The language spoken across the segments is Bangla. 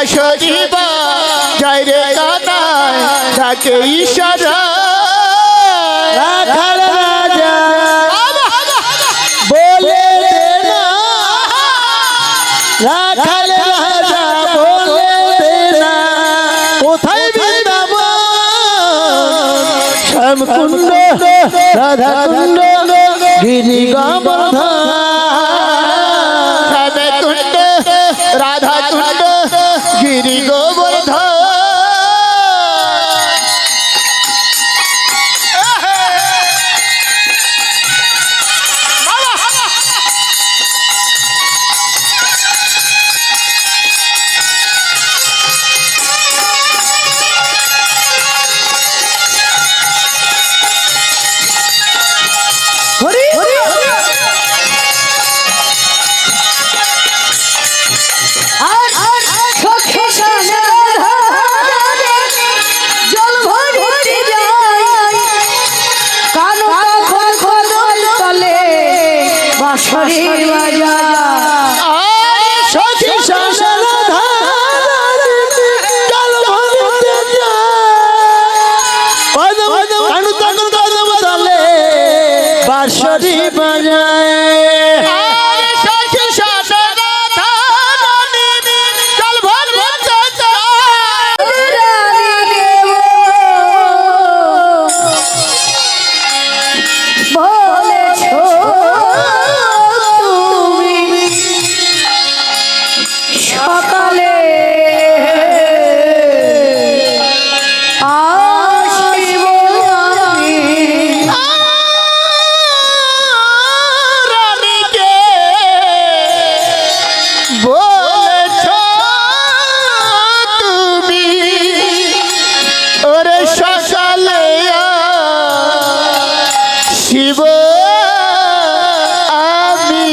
বাঁশরি বাজায় রে কানাই ডাকে ইশারা রাখাল রাজা বলে দে না, রাখাল রাজা বলে দে না, কোথায় বৃন্দাবন শ্যামকুণ্ড রাধাকুণ্ড গিরি গোবর্ধন, শ্যামকুণ্ড রাধাকুণ্ড গিরি গোবর্ধন। বাঁশরি বাজায় শিব আমি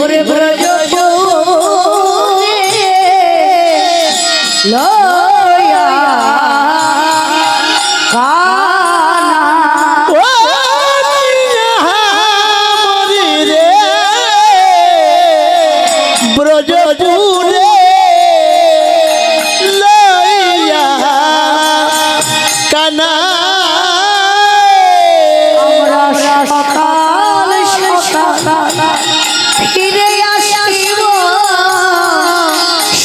ওরে ব্রজ লয়া কানা মরি রে ব্রজ জুড়ে লইয়া কানা সকাল সকাল ফিরে আসিব,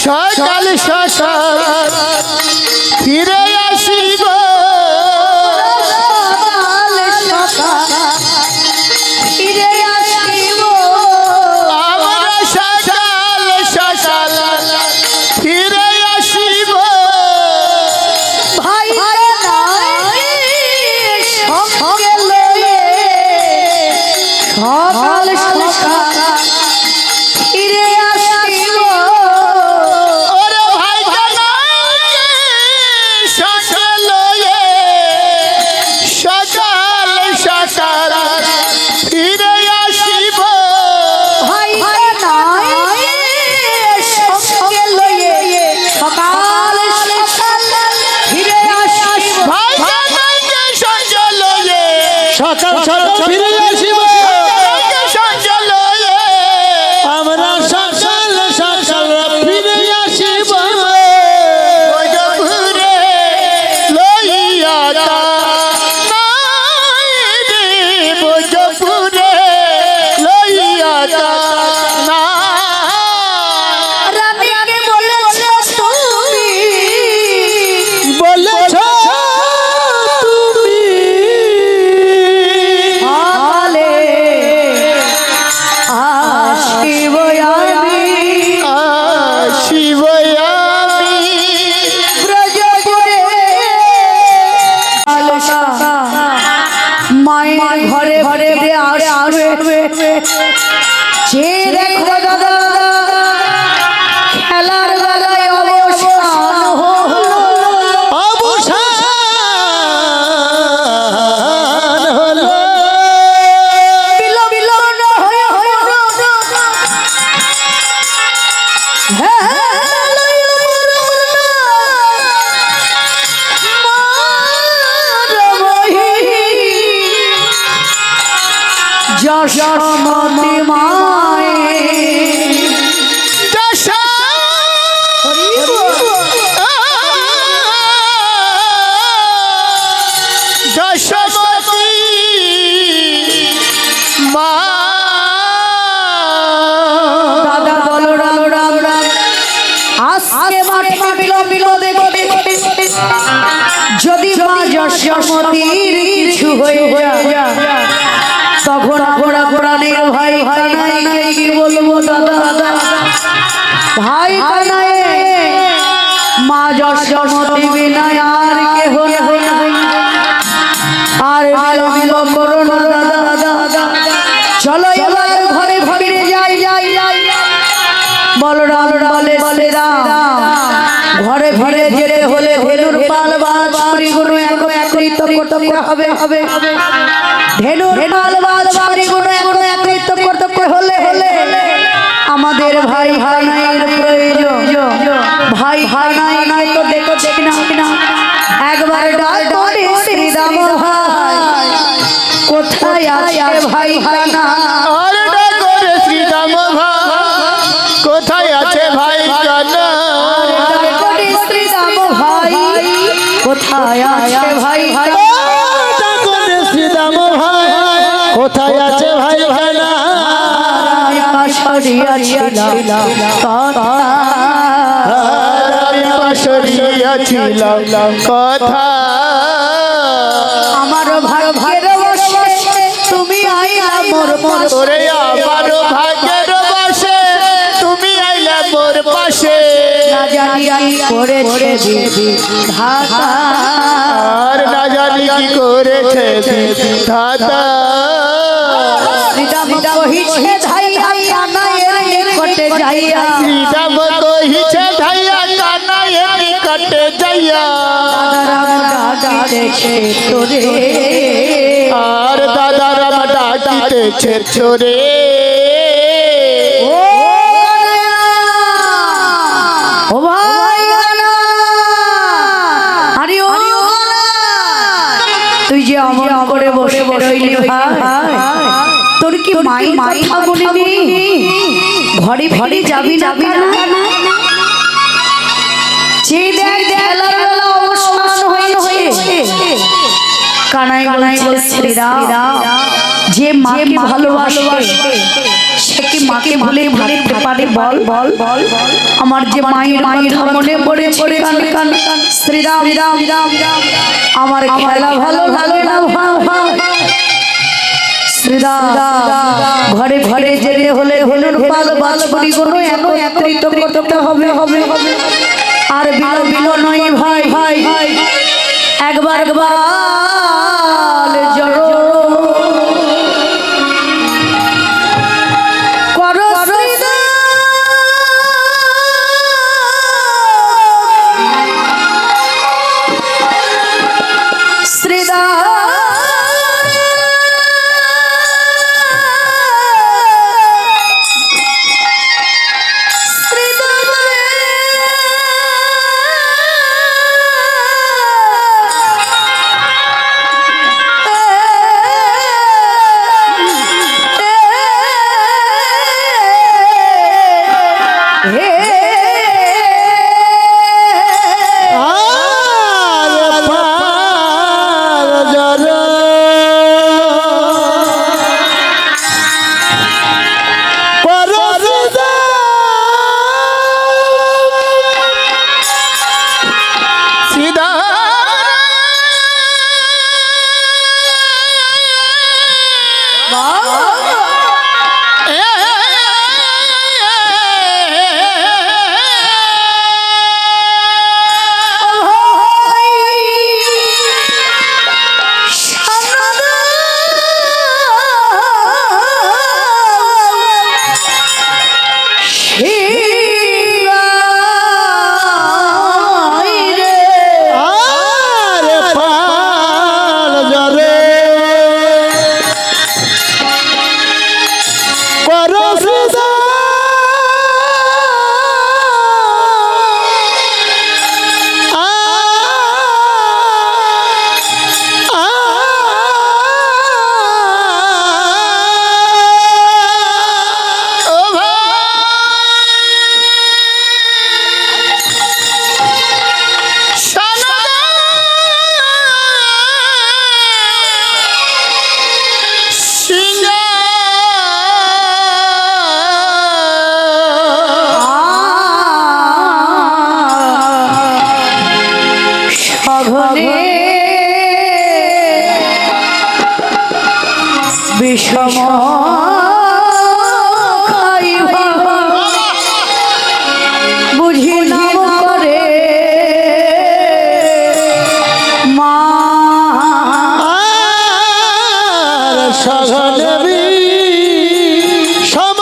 সকাল সকাল ফিরে আসিব, সকাল সকাল ফিরে আসিব, আমরা সকাল সকাল ফিরে আসিব। ভাই সঙ্গে লয়ে সকাল সকাল ফিরে আসিব, ওরে ভাই সকাল সকাল সকাল ফিরে আসিব। ভাই সঙ্গে লয়ে সকাল সকাল ফিরে আসিব, ভাই সকাল সকাল সকাল ফিরে আসিব, সকাল আমরা সকাল সকাল ফিরে আসিব, ভোজপুরে লইয়া কানাই রে, ভোজপুরে লইয়া কানাই। রানীকে বলেছ তুমি, বলেছ তুমি সকালে আসিব আমি, আসিব আমি ব্রজপুরে মায়ের ঘরে ঘরে আসবে, যে দেখো দাদা খেলার বেলায় অবসান অবসান হলো, বিলম্ব হয়ে যশোমতি মায়ে যশোমতি সমতির কিছু হয়ে যা তখন ঘোড়া ঘোড়ানের ভাই কানাই কি বলবো দাদা ভাই কানাই মা যশোমতি বিনা আর কেহ নাই আর বিলম্ব করো না দাদা চলো এবার ঘরে ফিরে যাই বলরাম বলে রাম ঘরে ঘরে যেতে হলে ধেনুর পাল বাজ পরিগুণ একত্রিত করতে হবে ধেনুর পাল বাজ পরিগুণ একত্রিত করতে হলে আমাদের ভাই ভাইয়ের প্রয়োজন ভাই নাই তো দেখো না একবার ডাক করে শ্রীরাম ভাই কোথায় আছে ভাই না আর করে শ্রীরাম ভাই কোথায় আছে ভাই কানা শ্রীরাম ভাই কোথায় আছে ভাই শ্রীরাম ভাই কোথায় আছে ভাই ভাইনা সরিয়াছিলাম কথা আমার ভাগ্যের বসে তুমি আইলা মোর ওরে আমার ভাগ্যের বসে তুমি আইলা মোর পাশে না জানি কি করেছে ঢাকা আর না জানি কি করেছে ধাতা শ্রীরাম কহিছে ধাইয়া কানায়ের নিকটে যাইয়া শ্রীরাম কহিছে ধাইয়া কানায়ের নিকটে যাইয়া ডাকিতেছে তোরে আর দাদা রাম ডাকিতেছে ছোরে ও ভাই গানা আরে ও তুই যে অমন করে বসে রইলি ভাই তোর কি মাই মাথা বলিনি ঘরে ঘরে যাবি না যে দেখ খেলার বেলা অবসান হয়েছে কানাই বলছে শ্রীরাম যে মাকে ভালোবাসে সে কি মাকে ভুলে ভাবতে পারে বল আমার যে মায়ের মনে পড়ে কান শ্রীরাম আমার খেলা ভালো না শ্রীরাম ঘরে ঘরে যেতে হলে হলুর পাল বাজ পরিগুণ একত্রিত করতে হবে আর বিল নয় ভাই একবার জড়ো করো শ্রীরাম বিষম খাইবা বুঝি নাম করে মা সগদেবী সম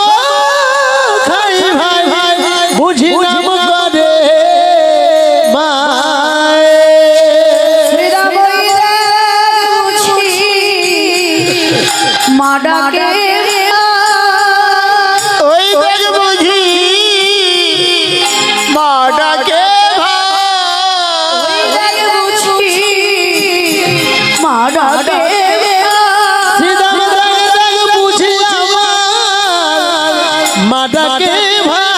খাই ভাই বুঝি নাম করে মায় মা ডাকে ওই দেখ বুঝি মা ডাকে মা ডাকে শ্রীরাম দাগ বুঝি আমার মাটাকে ভাই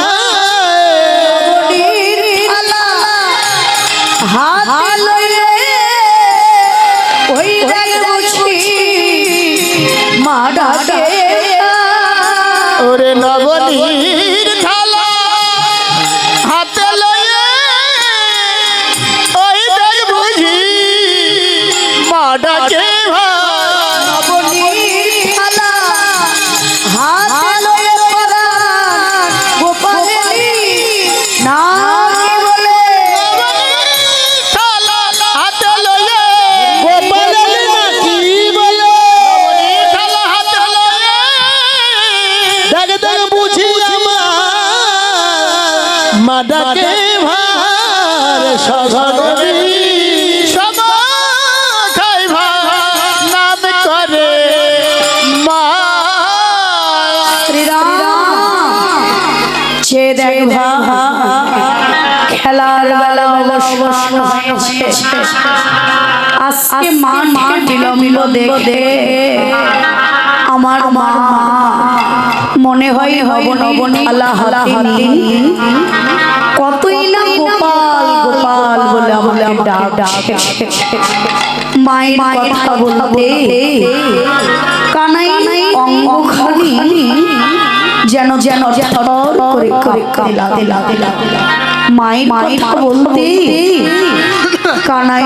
হাত লইলে ওই দেখ বুঝি মা ডাকে ওরে নবনীর থালা হাতে লয়ে ওই দেখ বুঝি মা ডাকে থালা হাতে লয়ে গোপালের নাকি বলে থালা হাতে লয়ে দাগ দাগ বুঝি আমার মাটাকে ভাই সগদেবী সম খাই নাম করে মা সে দেখ খেলার বেলা অবসর হয়েছে আজকে মা বিলম্ব দেখে আমার মা মনে হয় নবনী আলা হাতি কতই না গোপাল গোপাল বলে আমাকে ডাকছে মায়ের কথা বলতে কানাই অঙ্গখানি যেন যেন থর করে করে কাঁপতে লাগলো মায়ের বলতে কানাই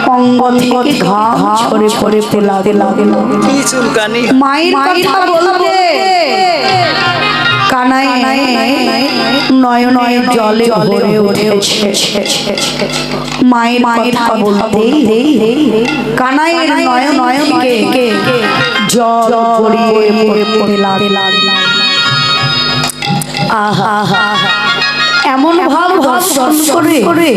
অঙ্গ থেকে ঘাম ঝরে পড়তে লাগলো মায়ের কথা বলতে কানাই নয়ন জলে ভরে উঠেছে মায়ের কথা বলতে কানাইয়ের নয়নকে জল গড়িয়ে পড়তে লাগলো আহা এমন ভাব দর্শন করে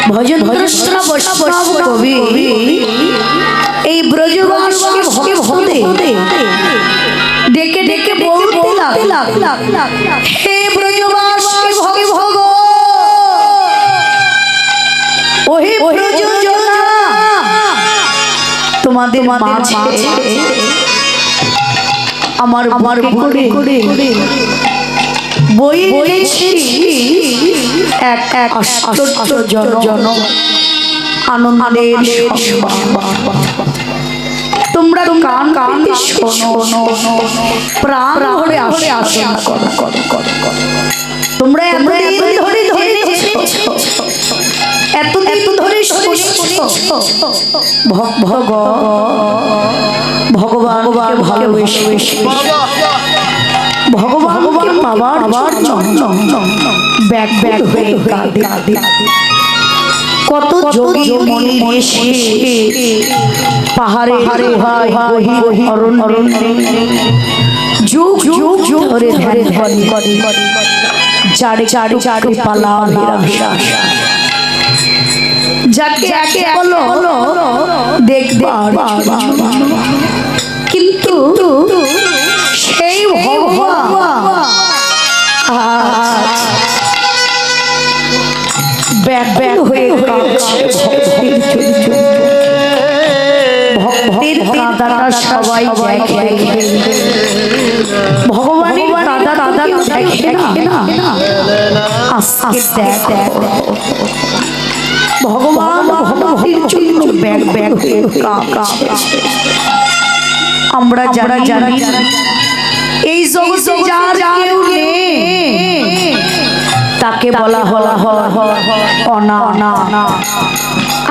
ভজন কৃষ্ণ বৈষ্ণব কবি এই ব্রজবাসকে ভক্তি ডেকে ডেকে বলতে লাগলো হে ব্রজবাসকে ভগ ওহে ব্রজজনা তোমাদের মাঝে আমার করে বই বলেছি এক আশ্চর্য জন আনন্দের তোমরা কান শোনো প্রাণ ভরে আসন করো তোমরা এতদিন ধরে ভগবান ভালোবেসে ভগবানকে পাবার জন্য ব্যাক হয়ে কাঁদে কত যোগী মনি ঋষি পাহাড়ে বহি অরণ্যে যুগ ধরে ধ্যান করে চারি পালা যাকে বলো দেখবে কিন্তু সেই ভগবান ব্যাক হয়ে ভক্তির কাঁদাটা সবাই দেখে ভগবানের কাঁদা দেখে না আজকে দেখ ভগবান ভক্তির জন্য ব্যাক হয়ে কাঁদছে আমরা যারা জানি এই জগতে যার কেউ নেই তাকে বলা অনা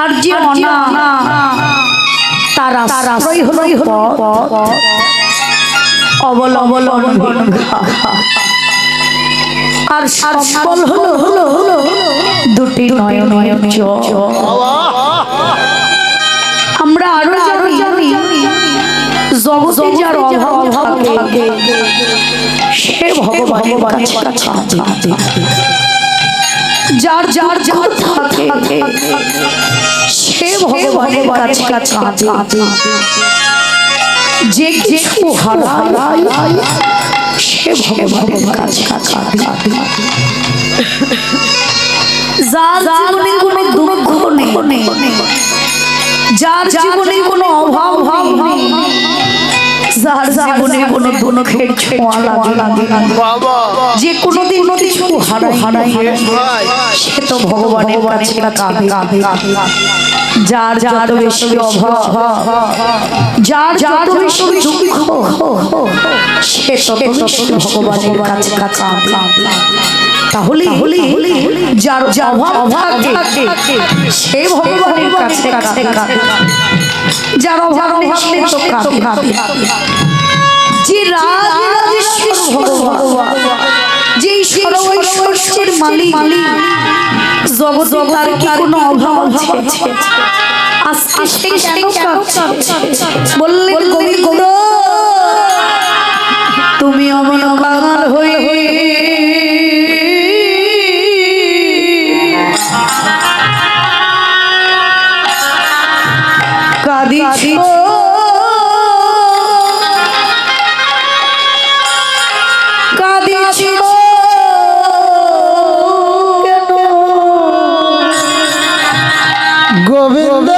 আর যে অনা তার আশ্রয় হলো অবলম্বন আর সম্বল হলো দুটি নয়ন আমরা আরো জানি জগতে যার অভাব থাকে সে ভগবানের কাছে যার থাকে সে ভগবানের কাছে যে কিছু হারায় সে ভগবানের কাছে যার জীবনে কোনো দুঃখ নেই যার জীবনে কোনো অভাব নেই যার জীবনে কোনো দুঃখের ছোঁয়া লাগে যে কোনোদিন কিছু হারায় সে তো ভগবানের কাছে কাঁদে যার যত বেশি অভাব যার যত বেশি দুঃখ সে তত বেশি ভগবানের কাছে কাঁদে তাহলে যার অভাব থাকে সে ভগবানের কাছে কাঁদে যার অভাব নেই তো কাঁদে যে রাজেশ্বর ভগবান যে সর্বৈশ্বর্যের মালিক জগৎ তার কি কোনো অভাব আছে আজকে সে কেন কাঁদছে বললেন গোবিন্দ তুমি অমন কাঙাল হয়ে কাঁদিছো গোবিন্দ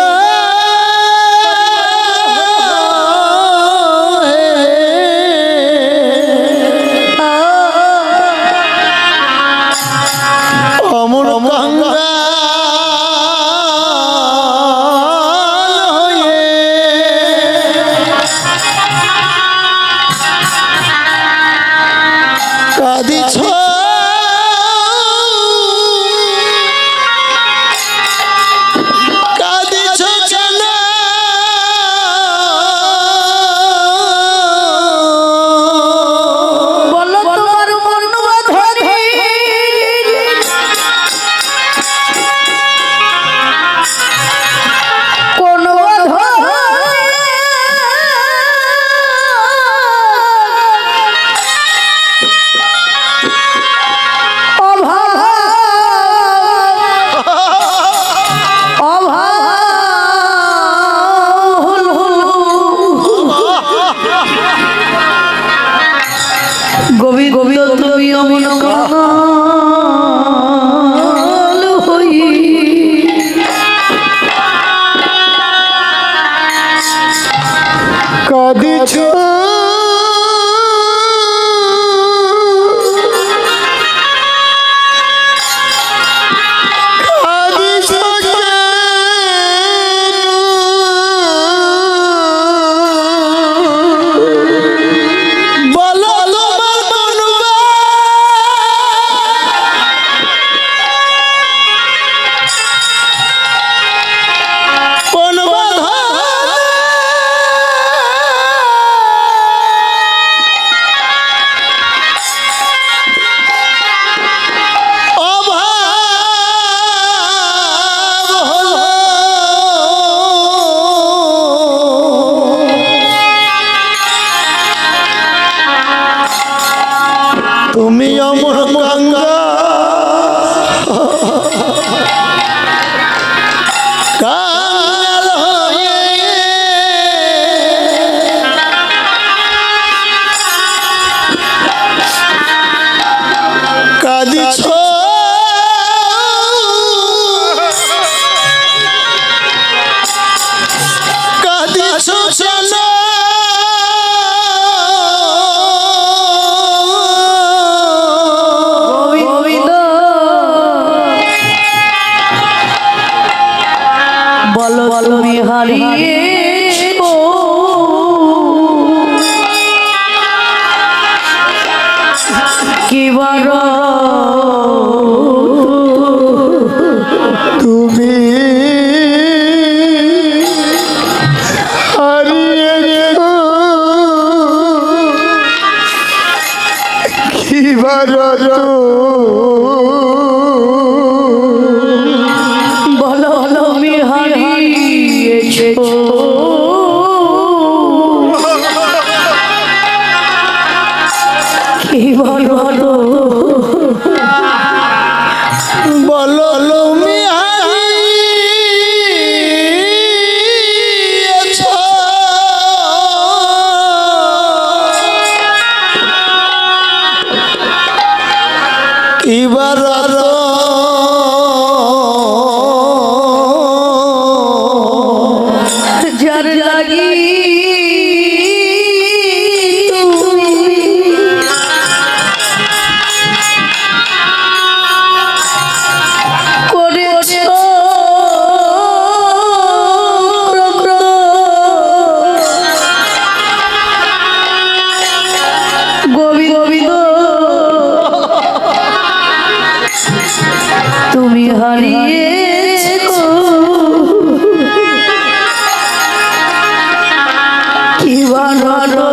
অমর গঙ্গা কাঁদিছ গোবিন্দ তুমি অমন কাঙাল হয়ে কাঁদিছ তুমি অমর গঙ্গা কাঙাল হয়ে কাঁদিছ চলো তুমি হারিয়েছো কিবার তুমি ভারত বলো তুমি হারিয়েছো কি বলো বলো তুমি হারিয়েছো কি ভারত যার লাগি তুমি করেছো গোবিন্দ তুমি হারিয়েছো কি বানানো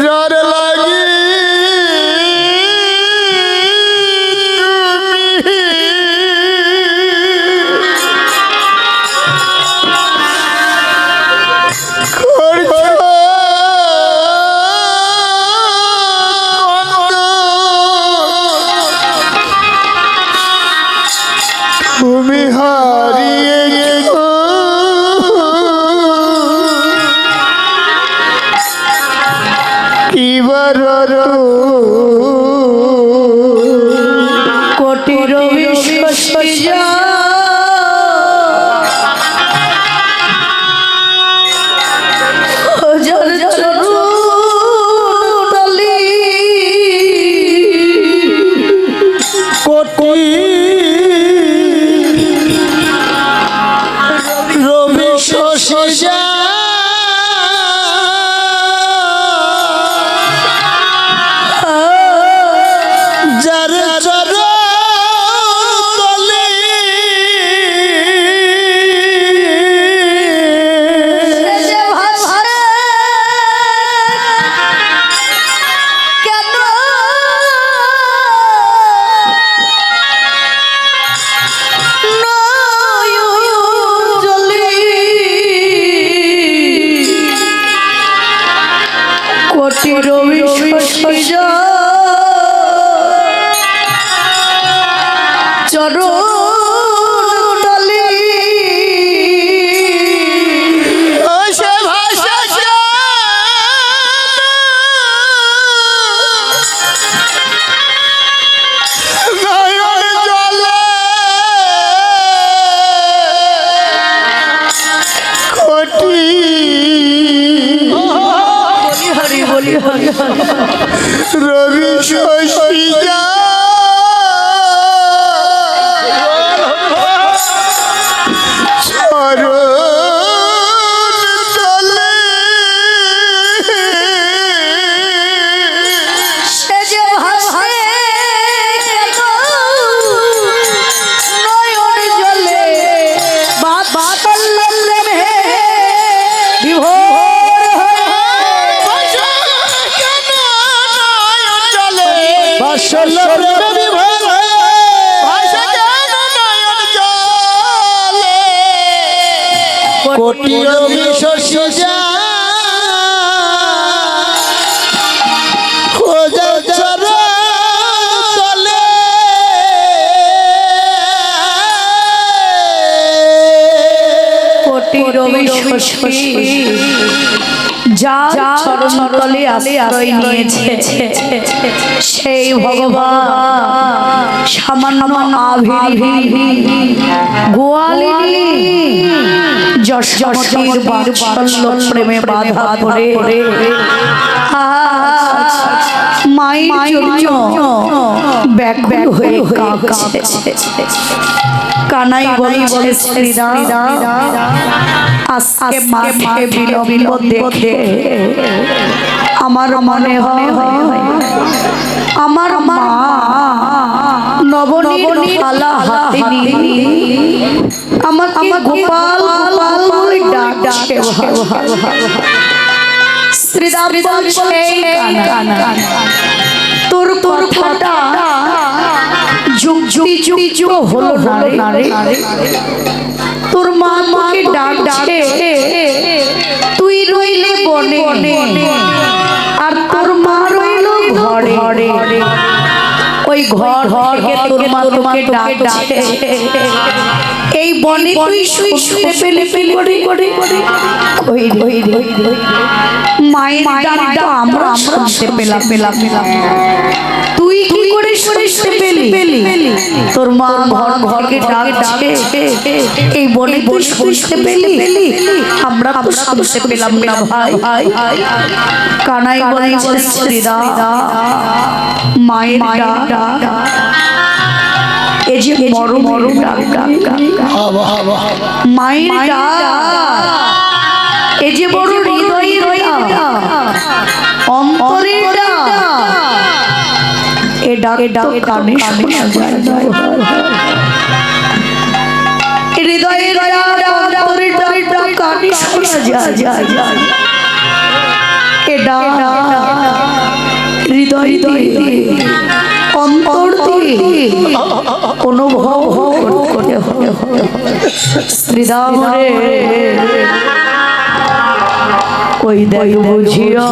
যার লাগি তুমি হারিয়েছো কি ভারত কোটি রবি শস্যা হাজার চরুলি কোটি রবি শশী যার চরণতলে কেন কোটি রবি শস্য চরণ তলে সে ভাষা নয়ন জলে কোটি বলি হরি রবি শশী সে যে ভাসে নয়ন জলে বাতাল বিভোর বাসল প্রেমে বিভোর হয়ে কোটি রবি শশী খোঁজার চরণতলে কোটি রবি শশী যা চরণ তলে আশ্রয় নিয়েছে সেই ভগবান সামান্য আভির গোয়ালিনী যশোমতীর বাৎসল্য প্রেমে বাধা পড়ে মায়ের জন্য ব্যাকুল হয়ে কাঁদছে। কানাই বলে শ্রীরাম আজকে মাকে বিলম্ব দেখে আমার মনে হয় আমার মা নবনীর থালা হাতে নিয়ে আমাকে গোপাল গোপাল বলে ডাকছে। শ্রীরাম বলছে কানা তোর কথাটা যুক্তি হলো না রে তোর মা মাকে ডাকছে তুই রইলে বনে আর তোর মা রইল ঘরে ওই ঘর থেকে তোর মা তোমাকে ডাকছে এই বনে তুই শুতে পেলে কই রে মায়ের ডাকটা আমরা শুনতে পেলাম তুই কি করে শুনতে পেলি তোর মা ঘরকে ডাকছে এই বনে তুই শুনতে পেলি আমরা তো শুনতে পেলাম না ভাই কানাই বলে শ্রীরাম মায়ের ডাক এই যে মরম ডাক মায়ের ডাক এই যে বড় হৃদয়ের অন্তরের ডাক এ ডাক কানে শোনা যায় হৃদয়ের ডাক কানে শোনা যায় এ ডাক হৃদয় অন্তর দিয়ে অনুভব করতে হবে শ্রীরাম রে ওই দেখ বুঝিয়া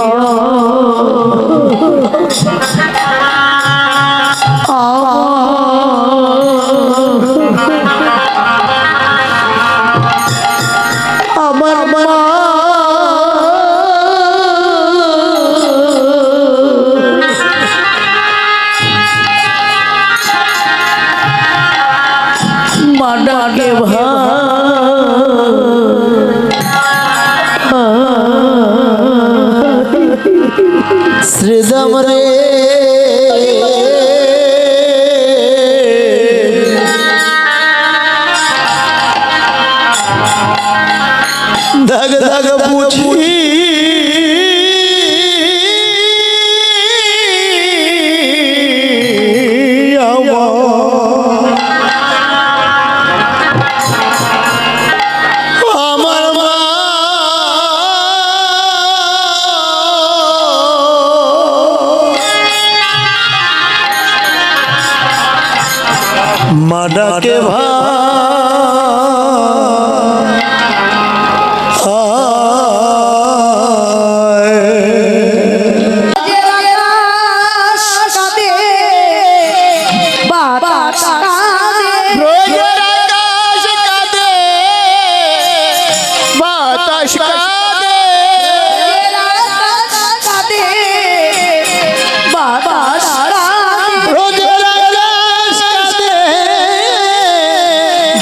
আমার মা ডাকে শ্রীরাম রে দাগ দাগ বুঝি আমার মা ডাকে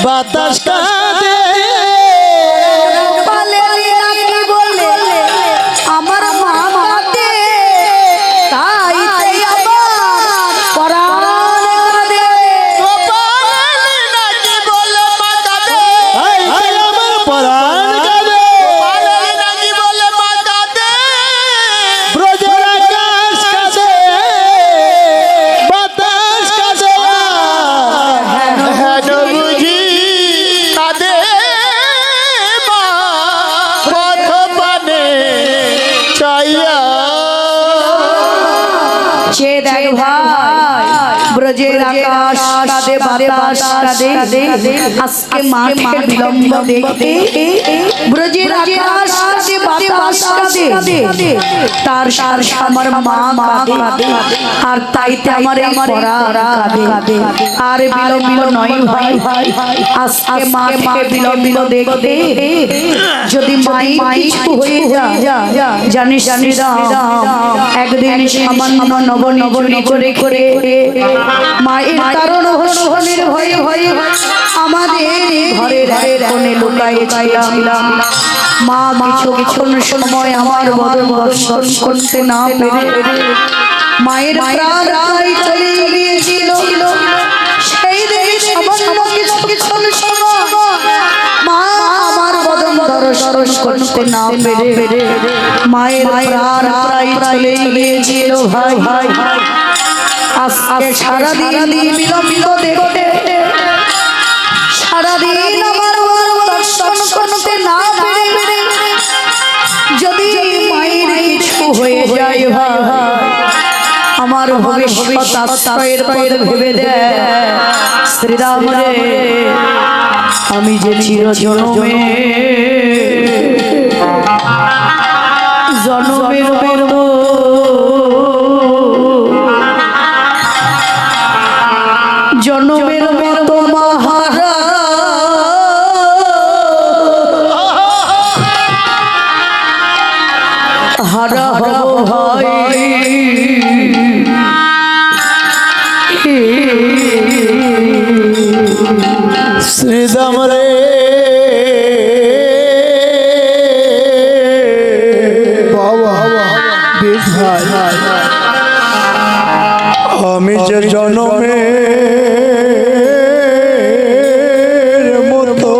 বাতাস কাঁদে আমার মা কাঁদে তাই আমার পরাণ কাঁদে নাকি বলে মা কাঁদে আমার পরাণ কাঁদে নাকি বলে মা কাঁদে ব্রজের আকাশ কাঁদে বাতাস কাঁদে হেন বুঝি কাঁদে মা পথ পানে চাইয়া সে দেখ ভাই ব্রজের আকাশ কাঁদে বাতাস কাঁদে আজকে মাঠে বিলম্ব দেখতে ব্রজের আকাশ কাঁদে বাতাস কাঁদে তার সার আমার মা কাঁদে আর তাইতে আমার এই পরাণ কাঁদে আর বিলম্ব নয় ভাই আজকে মাঠে বিলম্ব দেখতে যদি মাই কিছু হয়ে যায় জানিস শ্রীরাম একদিন সামান্য নব করে করে মায়ের কারণ হনের ভয়ে ভয়ে আমাদের ঘরের কোণে লুকাইছিলাম মা কিছু সময় আমার বদন দর্শন করতে না পেরে মায়ের প্রাণ চলে গিয়েছিল সেই দিন সামান্য কিছু সময় মা আমার বদন দর্শন করতে না পেরে মায়ের প্রাণ চলে গিয়েছিল ভাই আজকে সারাদিন বিলম্ব দেখতে সারাদিন আমার দর্শন করতে না পেরে যদি মায়ের কিছু হয়ে যাই ভাই আমার ভবিষ্যৎ আশ্রয়ের পথ ভেবে দে শ্রীরাম রে আমি যে চির জন্মে জন্মের জন্মের মতো মহারা হারা হব ভাই শ্রীরাম রে বাবা বেশ ভাই আমি যে জন্মে মতো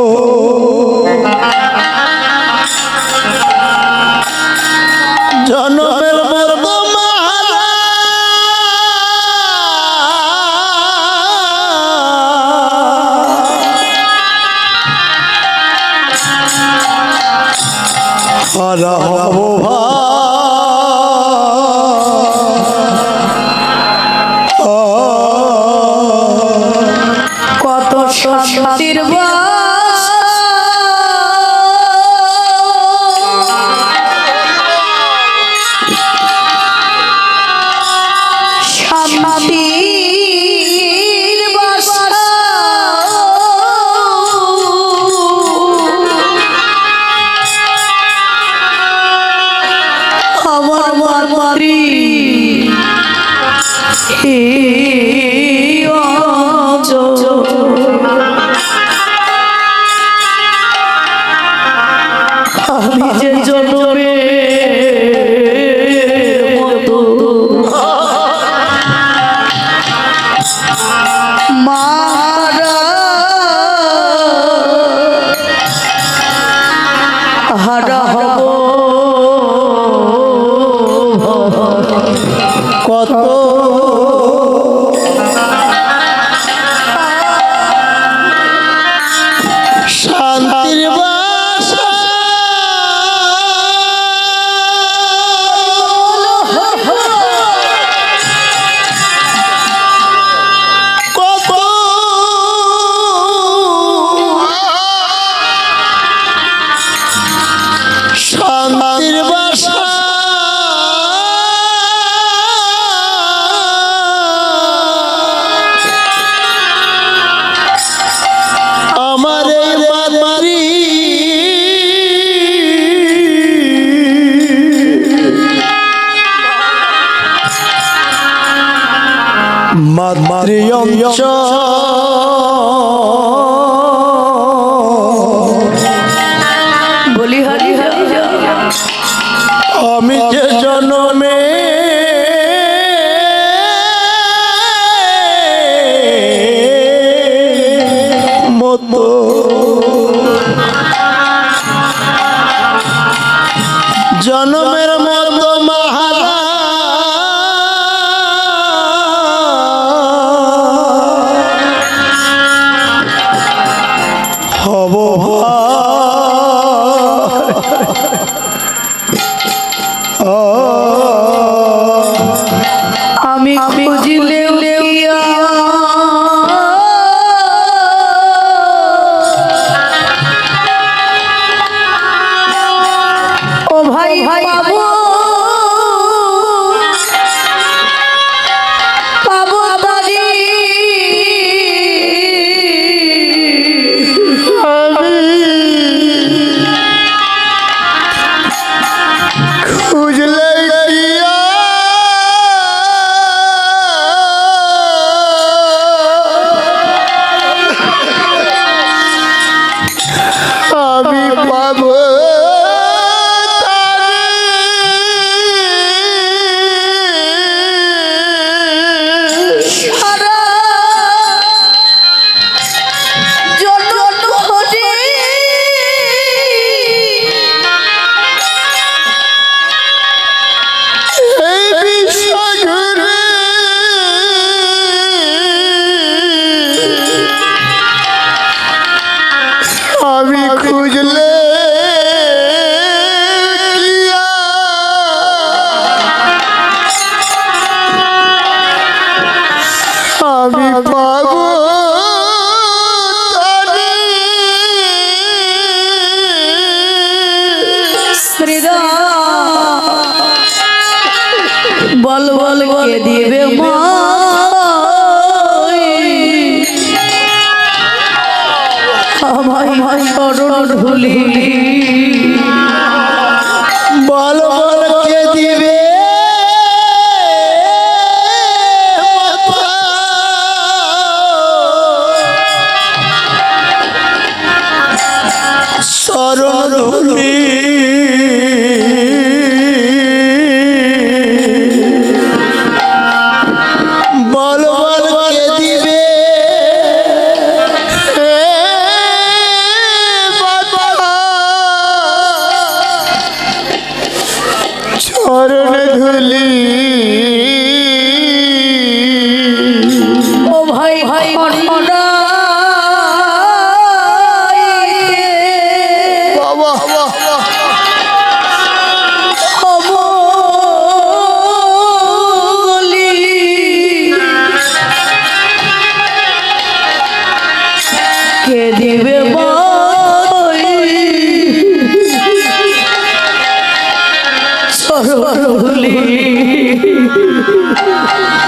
জন্মের মতো হারা হব কত শান্তির শান্তির বাসা আমার মাতৃ আমি যে জন্মে মারা হারা হব কত শান্তির বাসা কত শান্তির বাসা আমার এই মাতৃ মাতৃ বলি হরি হরি আমি যে জন্মে মতো জন্মের মতো মহারা হব আমি খুঁজিলে ও ভাই ভাই পাবো পাবো দাদি খুঁজলে আমি পাবো সারা জন্ম হতে ধুলি ও ভাই ভাই মনমনা বাবা কে দেবে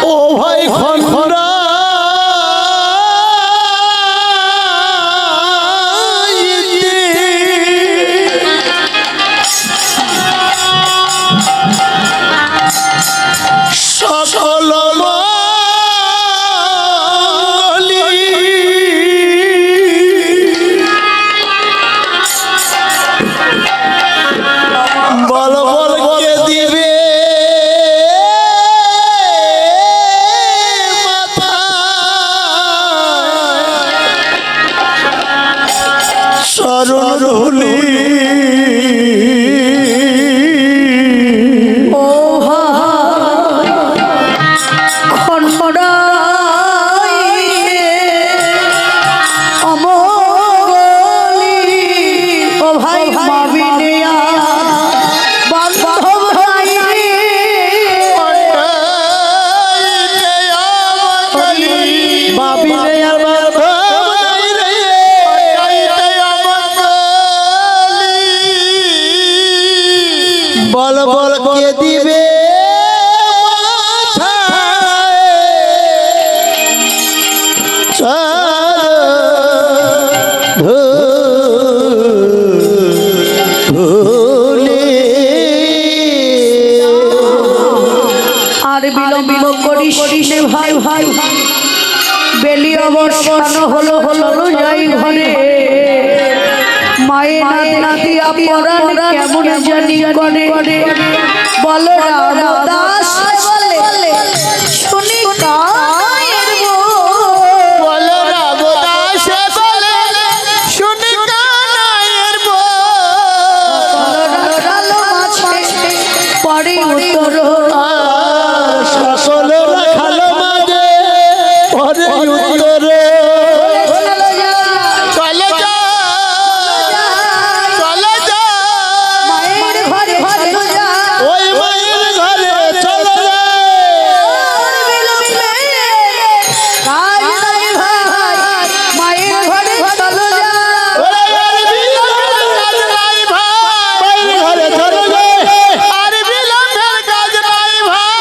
ও ভাই খনখরা সকল বল বল কে দিবে শরণ ধুলি ও খনমনা অমলি ও ভাই মাবিনিয়া বান্ধব নাই বাবিলে আর বাবাই রে বল বল কে দিবে আর বিলম্ব করিস নে ভাই ভাই বেলি অবসান হলো যাই ঘরে মায়ের নাতি আপরান কেমন জানি করে বলো রামদাস বলে শুনি কায়ের বলো রামদাস বলে শুনি কানাইয়ের বলো মাছে পরে উত্তর সকল রাখালো মাঝে পরে উত্তরে চলে যা চলে যা মায়ের ঘরে চলো যা ওই মায়ের ঘরে চলে কাজ নাই ভাই মায়ের ঘরে চলো যা মায়ের ঘরে চলে আর বিলম্বের কাজ নাই ভাই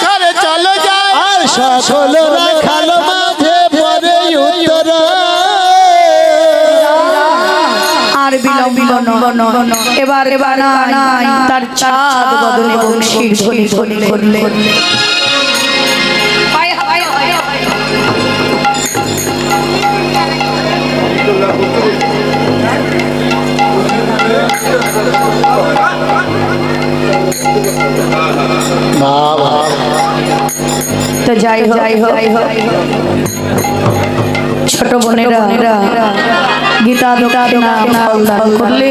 ঘরে চলো যা আর সকল রাখালো মাঝে পরে উত্তরে আর বিলম্ব এবার নাই তার চাঁদ বদলে বংশীর ধ্বনি ধরলে তো যাই হোক ছোট বোনেরা গীতা নাম করলে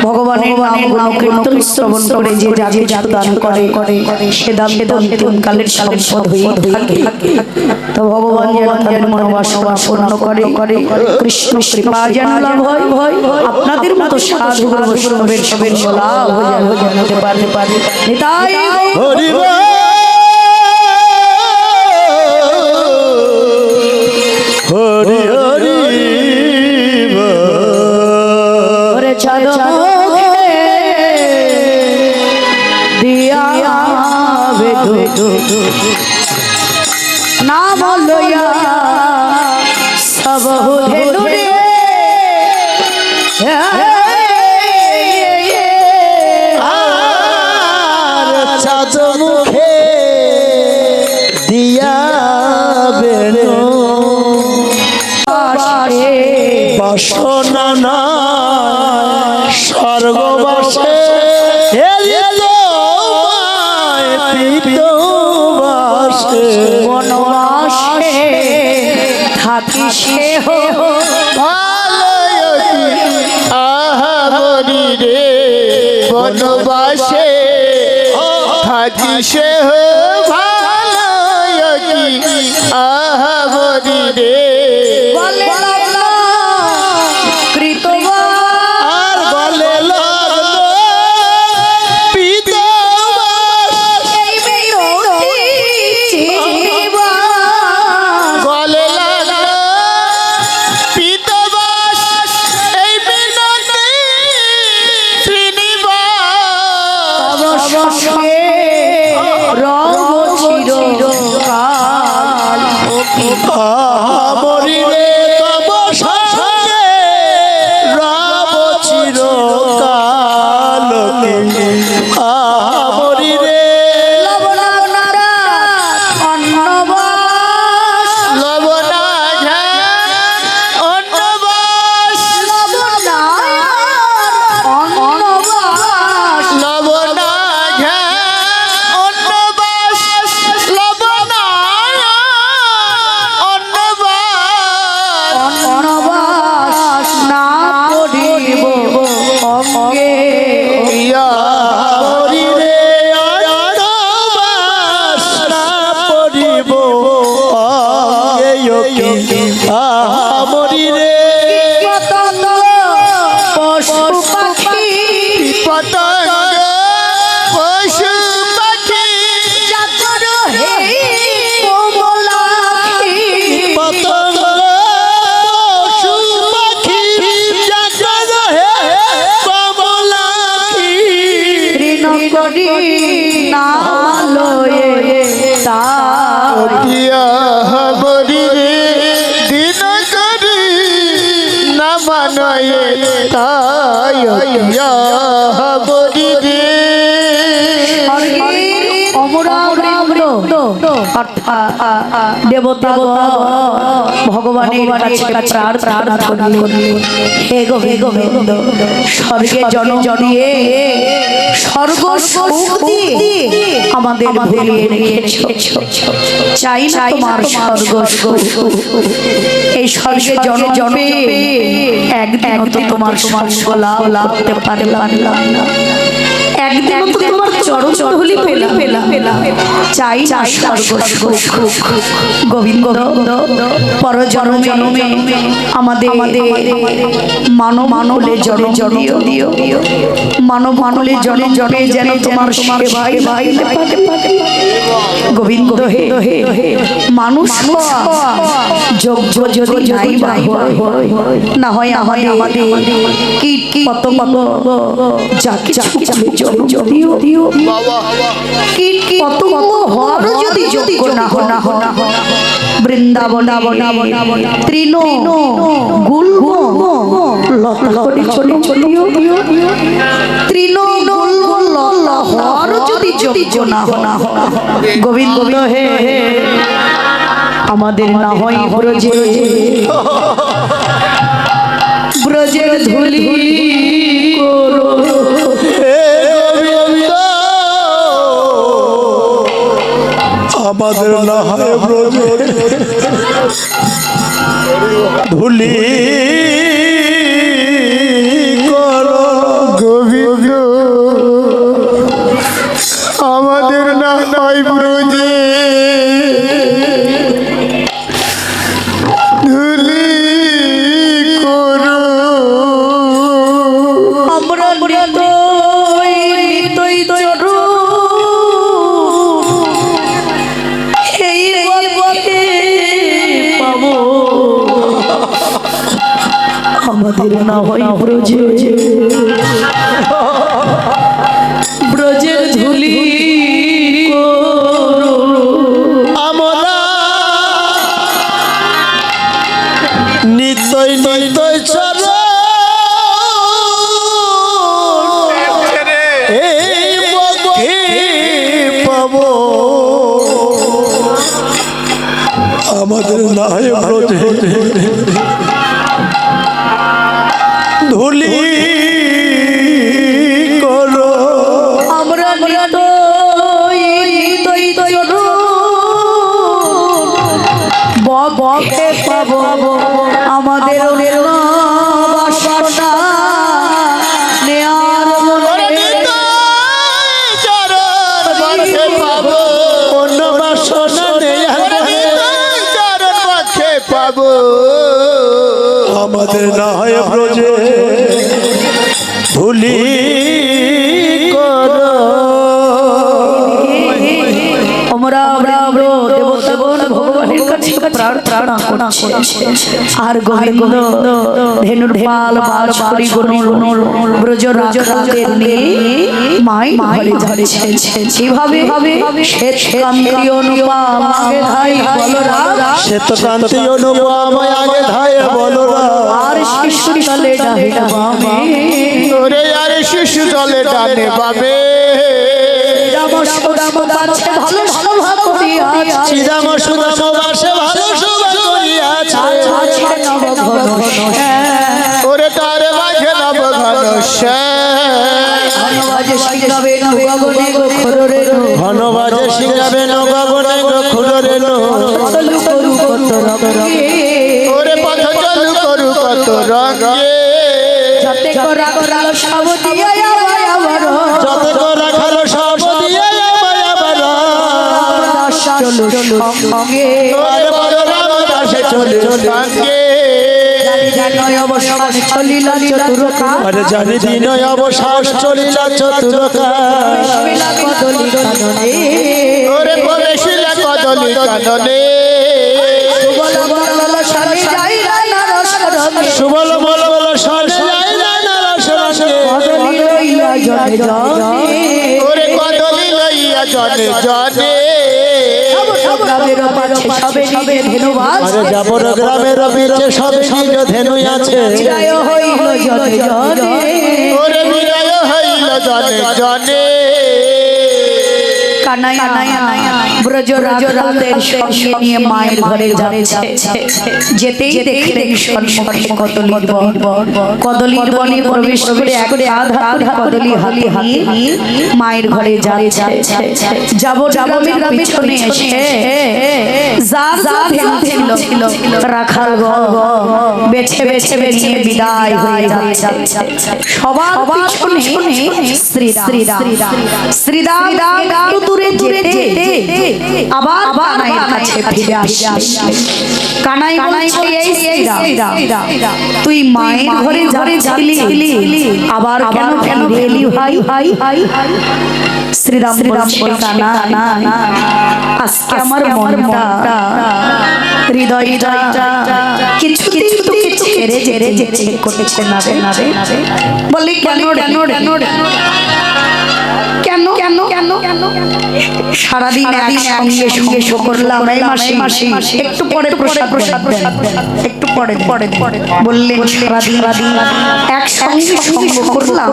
ভগবানের নাম কীর্তন শ্রবণ করে যে যাকে দান করে সে দান কালের সম্পদ হয়ে থাকে তো ভগবান যেন তাদের মনোবাসনা পূর্ণ করে কৃষ্ণ কৃপা যেন লাভ হয় আপনাদের মতো সাধু বৈষ্ণবের সবের লাভ জানাতে পারে তাই হরি হরি হরি ওরে ছাড়ো দিয়া নাম লইয়া সব ধেনু রে আর চাঁদ মুখে দিয়া বেড়ো বাসনা না স্বর্গবাসে বাসে বনবাসে থাকি সে আহা মরি রে বনবাসে থাকি সে ভালো কি আহবরি রে বলে লাগলো কৃতবা আর গলে লাগলো পিতাবাস এই মিনতি চিনিবা গলে লাগলো পিতবাস এই বিনতি শ্রীনিবাস অবশ্যই রব চিরকাল আমরি রে তব সঙ্গে রব চিরকাল আমরি রে লবণারা অন্নবাস লবণা অন্নবাস অন্নবাস লবণা অন্নবাস লবণা অন্নবাস অন্নবাস না পড়িব অঙ্গে আমরি রে অন্নবাস না পড়িব অঙ্গে আমরি রে পতঙ্গ পশু পাখি পতঙ্গ পশু পাখি চাকর হে কোমলাক্ষী পতঙ্গ পশু পাখি জাগর হে কমলাক্ষী ঋণকরি নালয়ে তাই দিয়া হবরি রে দিন করি না মানয়ে তাই দিয়া হবরি রে স্বর্গের অমরাবৃন্দ অর্থাৎ দেবতাগণ ভগবানের কাছে প্রার্থনা করলেন হে গোবিন্দ স্বর্গে জনজনিয়ে স্বর্গ সুখ দিয়ে আমাদের ভুলিয়ে রেখেছো চাই না তোমার স্বর্গ সুখ এই স্বর্গে জনজনে একদিন তো তোমার সঙ্গ লাভ করতে পারলাম না একদিন তো তোমার চরণ ধুলি পেলাম চাই না স্বর্গ সুখ গোবিন্দ পরজন্মে আমাদের মানবলে জন্ম দিও মানবলে জন্মে যেন তোমার সেবায় গোবিন্দ হে মানুষ যোগ্য যদি নাই না হয় আমাদের কীট কত যা কিছু যদিও কীট পতঙ্গ হওয়ারও যদি যোগ্য না বৃন্দাবন তৃণ গুল্ম তৃণ গুল্ম লতা হওয়ারও যদি যোগ্য না গোবিন্দ হে আমাদের না হয় ব্রজের ধুলি করো আমাদের না হয় ব্রজ ধুলি করো গোবিন্দ আমাদের না হয় ব্রজে ধুলি করো আমরা নিতই চরু এই গল্পে পাবো আমাদের না হয় ব্রজের ধুলি করো আমরা নিতই চর এই পক্ষে পাব আমাদের না হয় ব্রজে ধুলি করো আমরা নিতই চরু বকে পাবো আমাদের বাসনা নেয়ার মনে চরণ আমাদের না হয় ব্রজে ভুলি করো। আমরা দেবতাগণ ভগবানের কাছে প্রার্থনা করছি আর গোবিন্দ ধেনুর পাল বাছুরি গণুর ব্রজ রাজরাজের নিয়ে মাই ঘরে যাচ্ছে। এইভাবে শ্বেত কান্তি অনুপম আগে ধাই বলরাম, শ্বেত কান্তি অনুপম আগে ধাই বলরাম, আর শিশু চলে ডানে বামে, ওরে আর শিশু চলে ডানে বামে, রাম সুদাম বাছে ভালো শোভা করিয়াছে, শ্রীরাম সুদাম বাসে ভালো শোভা করিয়াছে, আছে নবঘন ওরে তার মাঝে নবঘন ধনবাজে শিখাবে নবগণে গোখরে ঘনবাজে শিখাবে নবগণে গোখরে চলু করু কত রঙে, ওরে পথ চলু করু কত রঙে, যাতে করা করালো সব দিয়ে আবার যত করা খালো সব দিয়ে চলু সঙ্গে ওরে বলরাম দাসে চলে সঙ্গে, জানি অবসান চলিল চতুরকা, আরে জানি দিন অবসান চলিল চতুরকা, কদলি কাননে ওরে প্রবেশিল কদলি কাননে, বল বল সালে যাই রানার শরণে, সুবল বল বল সনে যাই না নরসনে, কদলি লইয়া জনে জনে ওরে কদলি লইয়া জনে জনে, গ্রামের পাছে সবে নিজে ধেনুবাজ, আরে যাবর গ্রামের বিচে সব নিজ ধেনু আছে, বিদায় হইল জনে জনে, ওরে বিদায় হইল জনে জনে, কানাইয়া ব্রজ রাজরাজের সঙ্গে নিয়ে মায়ের ঘরে যাচ্ছে। যেতেই দেখলেন সম্মুখে কদলির বনে প্রবেশ করে এক আধা কদলি হালি মায়ের ঘরে যাচ্ছে। গ্রামের পিছনে এসে যার ধেনু ছিল রাখাল বেছে বেছে নিয়ে বিদায় হয়ে যাচ্ছে। সবার পিছনে শ্রীরাম একটু দূরে যেতে আবার কানাইয়ের কাছে ফিরে আসে। কানাই বলছে, এই শ্রীরাম, তুই মায়ের ঘরে যাচ্ছিলি, আবার কেন এলি ভাই? শ্রীরাম বলছে, কানা আজকে আমার মনটা হৃদয়টা কিছুতেই তোকে ছেড়ে যেতে করছে না রে। বলি কেন সারাদিন একসঙ্গে করলাম, এই মাসে একটু পরে প্রসাদ একটু পরে বললেন সারাদিন একসঙ্গে সঙ্গ করলাম,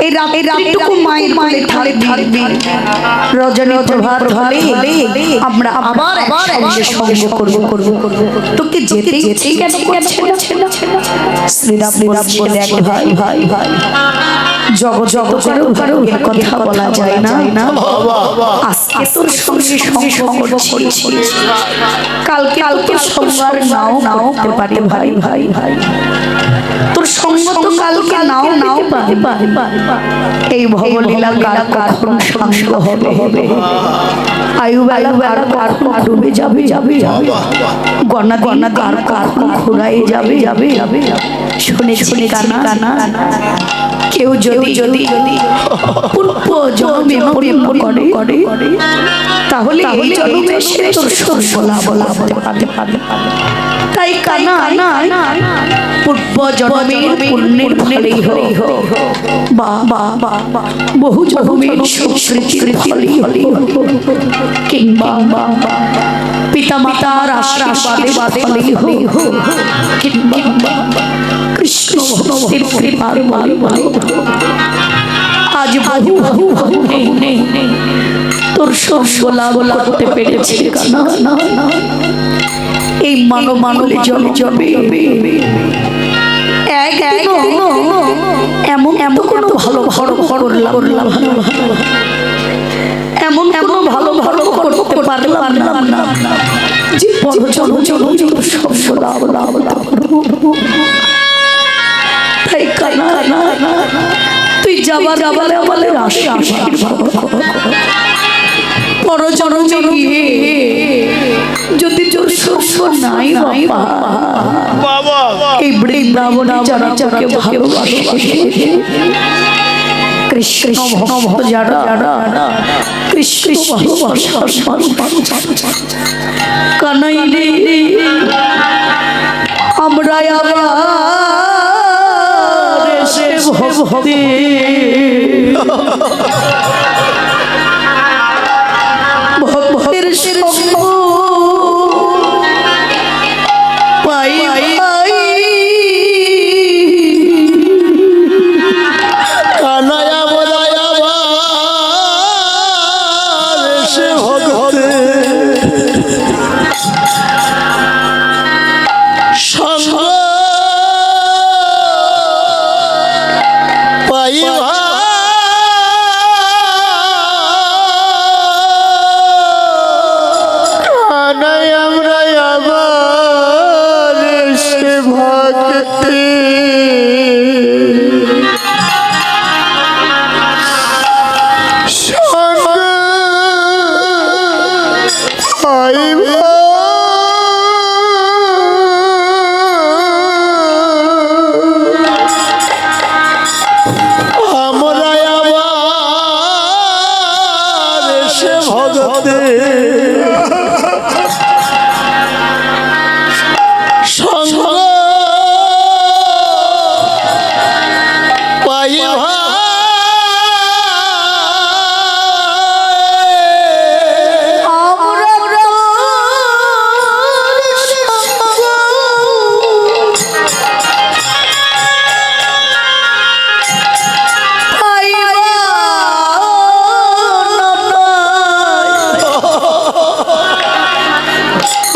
এই রাতটুকু মায়ের মালে থাকবি, রজনী প্রভাত হলে আমরা আবার একসঙ্গে সঙ্গ করব। তোকে যেতেই কেন করছে না? শ্রীরাম বলে, এক ভাই জগৎ কথা বলা যায় না, আজকে তোর সঙ্গে সঙ্গ করছি, কালকে সঙ্গার নাও করতে পারে ভাই তোর সঙ্গ তো কালকে নাও পারে। এই ভবলীলা কার সঙ্গ হবে, আয়ু বেলা ডুবে যাবে, গনা কার ঘুরাই যাবে। শুনে কানা কেউ যদি পূর্ব জন্মে মনে করে তাহলে এই জন্মে সে তোর সঙ্গ বলা হতে পারে। তাই কানা পূর্ব জন্মের পুণ্যের ফলেই হোক বা বহু জন্মের সুকৃতির ফলেই হোক, কিংবা পিতামাতার আশীর্বাদে ফলেই হোক, কিংবা কৃষ্ণ ভক্তির কৃপার বলে আজ বহু তোর সঙ্গ লাভ করতে পেরেছি কানা। এই মানব জমে এমন কোনো ভালো করলাম, এমন ভালো করতে পারলাম না যে সঙ্গ লাভ করবো। তাই কানা তুই যাবার আমাদের আশীর্বাদ পরজন্মে গিয়ে যদি তোর সঙ্গ নাই বাবা এই বৃন্দাবনে যারা যাকে ভালোবাসে কৃষ্ণ ভক্ত যারা কৃষ্ণ ভালোবাসা কানাই রে আমরা আবার এসে ভক্তি ভক্তের সঙ্গ পাই কানায়া বলায়া আবার এসে ভক্তে সঙ্গ পাইবা কানাই আমরা আবার এসে ভক্তি সঙ্গ পাইবা আমরা আবার এসে ভক্তে সঙ্গ পাইবা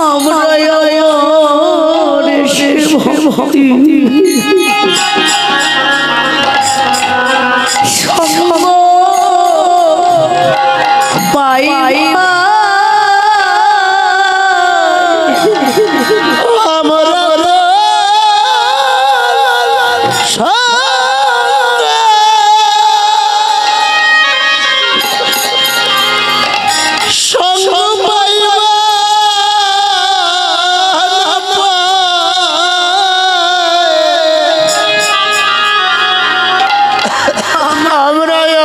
আমরা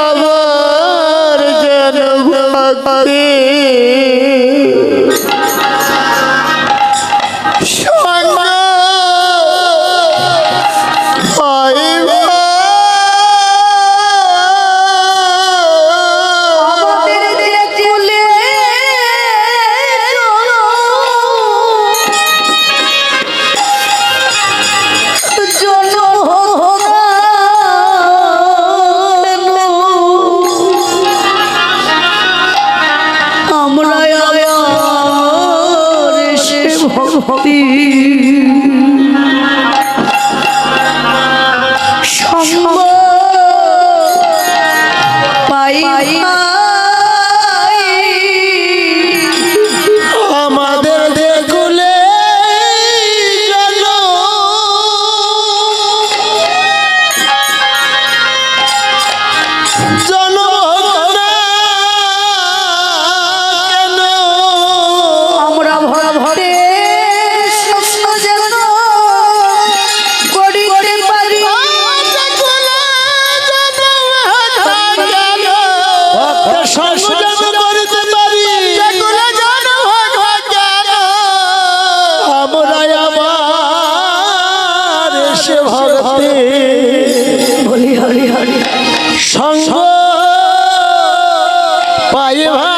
আবার যেন ভক্তি সঙ্গ পাইবা ভক্তি সঙ্গ পাই আমাদের দেখলে আমরা ভরে সঙ্গ পাইবা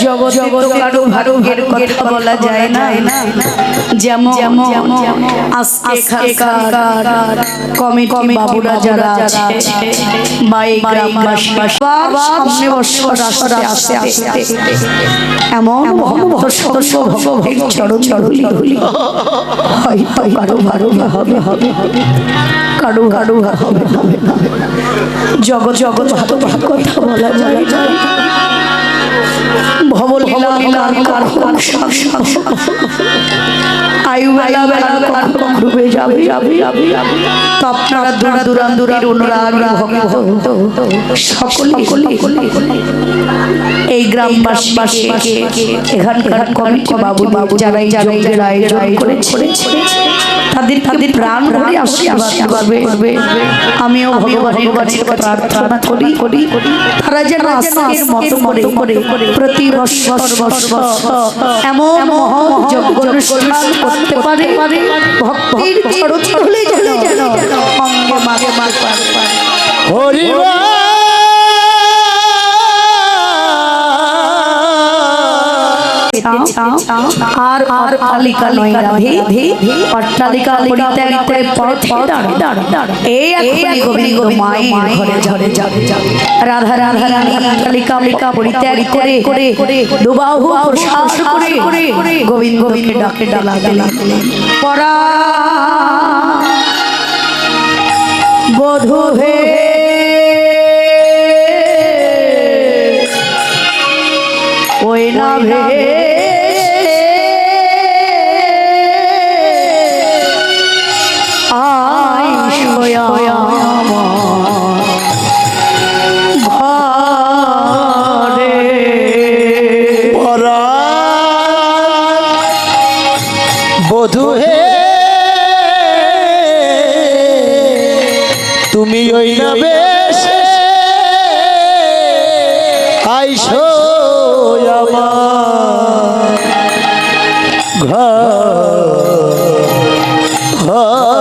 জগৎ কারো ভাগ্যের কথা বলা যায় না যেমন আজকে এখানকার কমিটি বাবুরা যারা আছে বা এই গ্রামবাসী সামনে বছর আস্তে আস্তে এমন ভক্ত সদস্য ভগবানের চরণ ধুলি হয়তো কারো হবে কারো হবে জগৎ কথা বলা যায় ভবলীলা আয়ু বেলা বেলা ডুবে যাবে তো আপনারা দূরান্তুরের অনুরাগী ভক্ত সকলে এই গ্রামবাসীকে এখানকার কমিটি বাবু যারা এই যজ্ঞের আয়োজন করেছে তাদের প্রাণ ভরে আশীর্বাদ করবে। আমিও ভগবানের কাছে প্রার্থনা করি তারা যেন আজকের মতো করে প্রতি বৎসর এমন মহৎ যজ্ঞ অনুষ্ঠান করতে পারে ভক্তির চরণ ধুলি যেন অঙ্গে মাগে পারে। হরি আর অট্টালিকা নয় রাধে অট্টালিকা পরিত্যাগ করে পথে দাঁড় এই এখনই গোবিন্দ মায়ের ঘরে যাবে রাধা রানী অট্টালিকা পরিত্যাগ করে দুবাহু প্রসাদ করে গোবিন্দকে ডাকে ডাকলেন পরা বধূ হে ওই না ভে বধূ হে তুমি ওই না বেশ আইসো আমার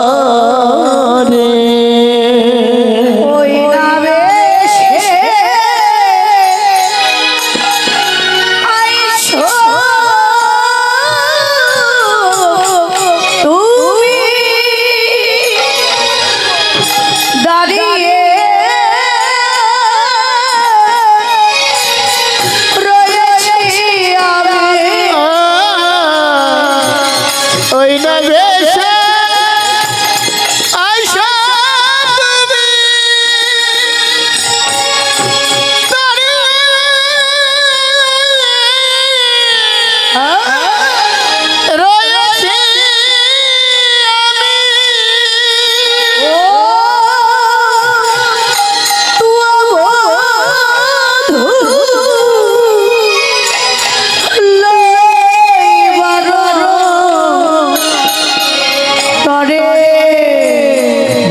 ঘরে ওই না বেশে আইসো তুমি দাঁড়িয়ে রয়েছি আমি ওই না বেশে আইসা তুমি রয়েছি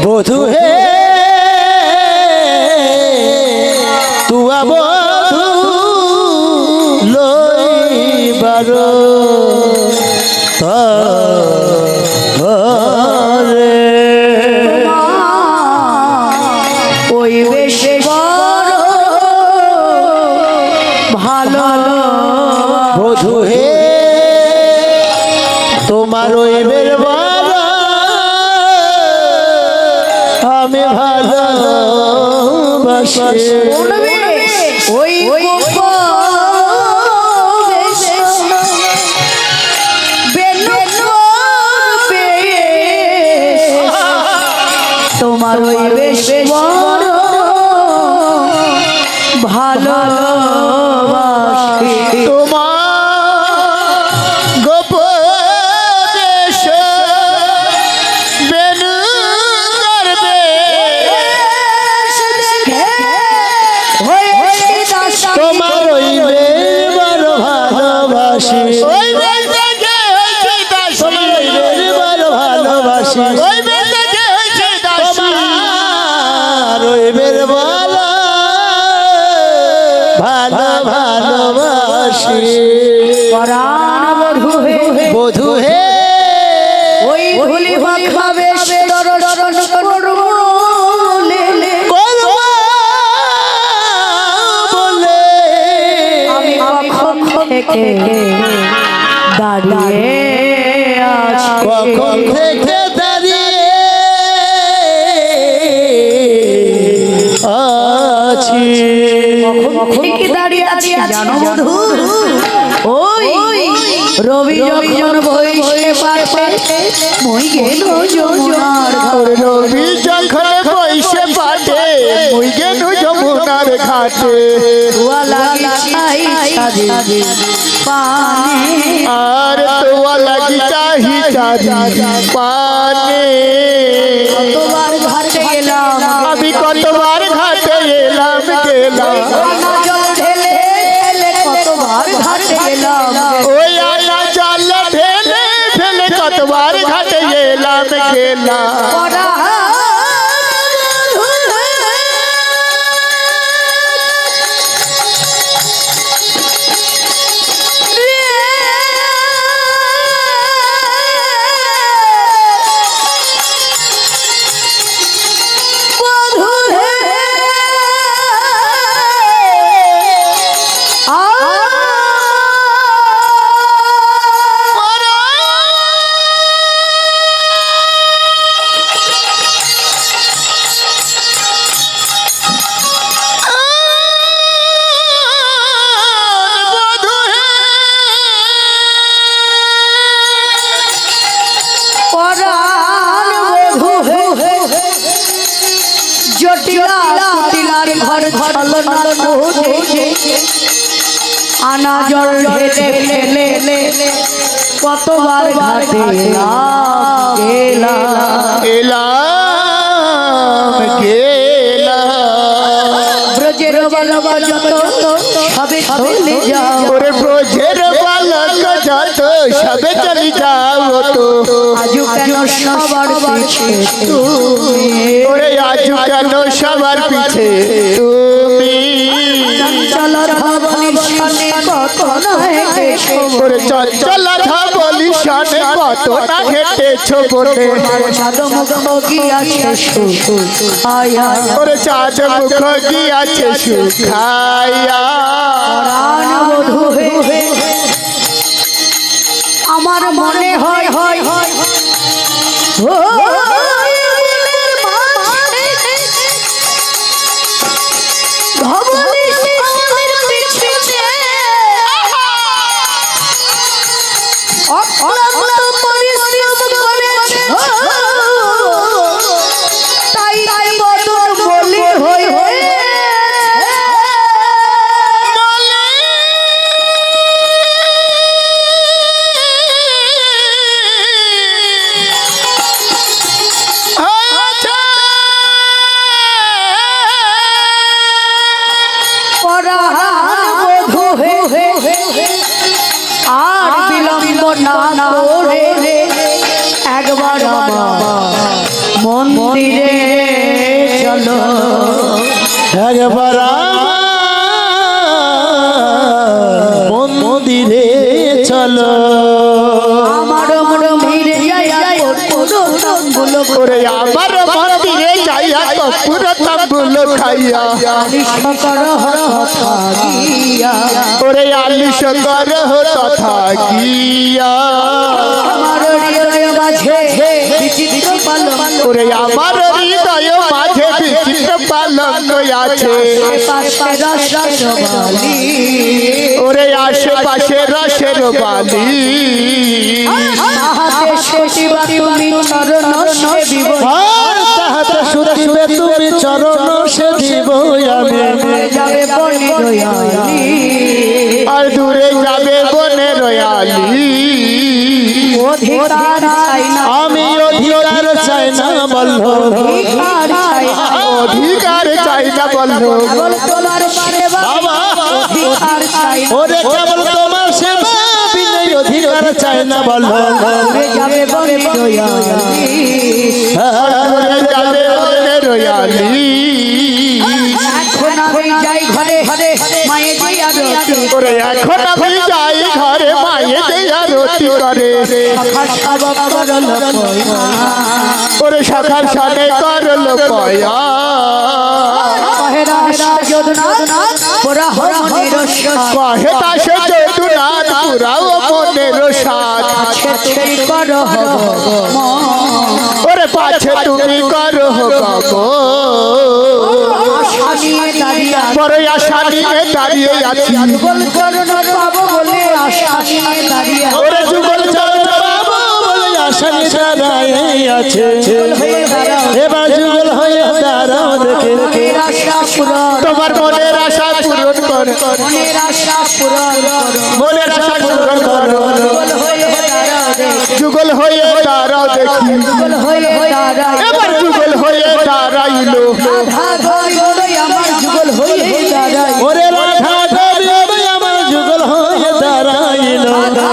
বধূ হে তুয়া বধূ লইবার ঘরে ওই বেশ বড় ভালো বধূ হে তোমার ওই বেরবারা আমি ভালোবাসি ওই তোমার ওই বেশ বড় ভালোবাসি তোমার গোপদেশ বেনু করবে তোমার ওই বেরবার ভালোবাসি ওই বেলটাকে হয়েছে দাসী তোমার ওই বেরবার ভালোবাসি ওই বেলটাকে হয়েছে দাসী তোমার ওই বেরবার ভালোবাসি পরাণ বধূ হে ওই ভুলি ভাবে দর্শন করব বলে আমি কখন থেকে দাঁড়িয়ে আছি কখন থেকে দাঁড়িয়ে আছি থেকে দাঁড়িয়ে আছি জানো বধূ ওই রবি যখন বইছে পাশে মই গেল যমুনার রবি যখন পয়সে পাঠে মুই গেনু যমুনার ঘাটে ওয়ালা সাজে পানে আর তোয়া লাগি চাহি চারি পানে কতবার ঘাটে গেলাম আমি কতবার ঘাটে এলাম গেলাম আনা জল ঢেলে ঢেলে কতবার ঘাটে গেলাম ওই আনা জল ঢেলে ফেলে কতবার ঘাটে এলাম গেলাম পরা আনা জল ঢেলে ঢেলে কতবার ঘাটে এলাম ব্রজের বালক যত সবে চলে যাও ওরে ব্রজের বালক যত সবে চলে যাও তো আজু কেন সবার পিছে তুমি ওরে আজু কেন সবার পিছে তুমি চঞ্চল ধবনির সামনে কত না হেঁটেছো ওরে চঞ্চল ধবলি শানে কত না হেঁটেছো বলে চাঁদ মুখ গিয়াছে সুখায়া ওরে চাঁদ মুখ গিয়াছে সুখায়া প্রাণ বধূ হে আমার মনে হয় ও ধবলি শিশুর পিছনে অক্লান্ত পরিশ্রম করেছো তাই বদন বলি হয়ে আর বিলম্ব না করে একবার আমার মন্দিরে চলো একবার মন্দিরে চলো আমার মন্দিরে ওরে আমার মন্দিরে যাইয়া তো পুরো তাম্বুল খাইয়া ওরে আলিশ কর তথা গিয়া ওরে আমার হৃদয় মাঝে বিচিত্র পালন আছে ওরে আশেপাশে রসের বালি আর তাহাতে শুনিবে তুমি চরণ সেবিব আমি আর দূরে যাবে বনে রয়ালি আমি অধিকার চাই না বলল অধিকার চাই না বলল ওরে কেবল তোমার সেবা বিনয় অধিকার চাই না বলল যাবে বনে যাবে বনে রয়ালি এখন আমি যাই ঘরে মায়ে দিয়া রতি ওরে এখন আমি যাই ঘরে মায়ে দেয়া রতি করে ওরে শাখার সাথে করলো পয়া কহে তাসে যদুনাথ পুরাও মনের সাথ ওরে পাছে তুমি করো গপ বড় আশা নিয়ে দাঁড়িয়ে আছি ওরে যুগল চরণ বাবু বলে আশা নিয়ে দাঁড়ায় আছে এবার যুগল হয়ে দাঁড়াও দেখে তোমার মনের আশা পূরণ করে করো মনের আশা পূরণ করো মনের আশা পূরণ করো যুগল হয়ে দাঁড়াও দেখি যুগল হয়ে দাঁড়াও দেখি যুগল হয়ে দাঁড়াও এবার যুগল হয়ে দাঁড়াইলো রাধা গোবিন্দ আমার যুগল হয়ে দাঁড়াই ওরে রাধা গোবিন্দ আমার যুগল হয়ে দাঁড়াইল রাধা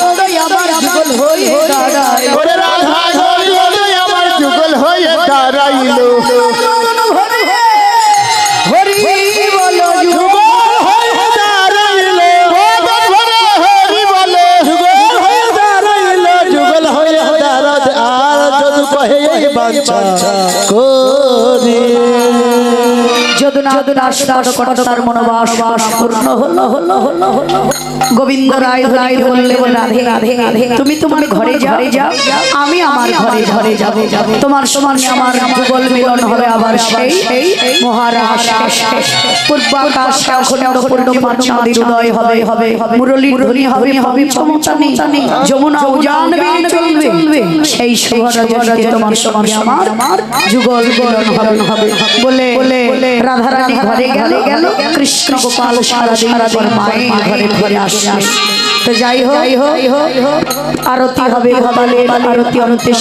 গোবিন্দ আমার যুগল হয়ে দাঁড়াই ওরে রাধা গোবিন্দ আমার যুগল হয়ে দাঁড়াইলো হরি বলো যুগল হয়ে দাঁড়াইল ভগবান ভরে হরি বলে যুগল হয়ে দাঁড়াইল যুগল হয়ে দাঁড়াত আর যদি কহে এই বাঞ্ছা করি তার মনোবাস পূর্ণ হলো হলো হলো হলো গোবিন্দ রায় রায় বললে রাধে রাধে রাধে তুমি তোমার ঘরে যাও আমি আমার ঘরে ঘরে যাব তোমার সমান আমার যুগল মিলন হবে আবার সেই মহারাজ পূর্বাকাশ অখণ্ড পূর্ণিমা চাঁদের উদয় হবে হবে মুরলী ধ্বনি হবে হবে চমচানি যমুনা উজান বেয়ে চলবে সেই শুভ রজনীতে তোমার সমান আমার যুগল মিলন হবে হবে বলে বলে রাধা রানী ঘরে গেল কৃষ্ণ গোপাল সারা দিন মায়ের ঘরে ঘরে আসে তো যাই হোক আরতি হবে আরতি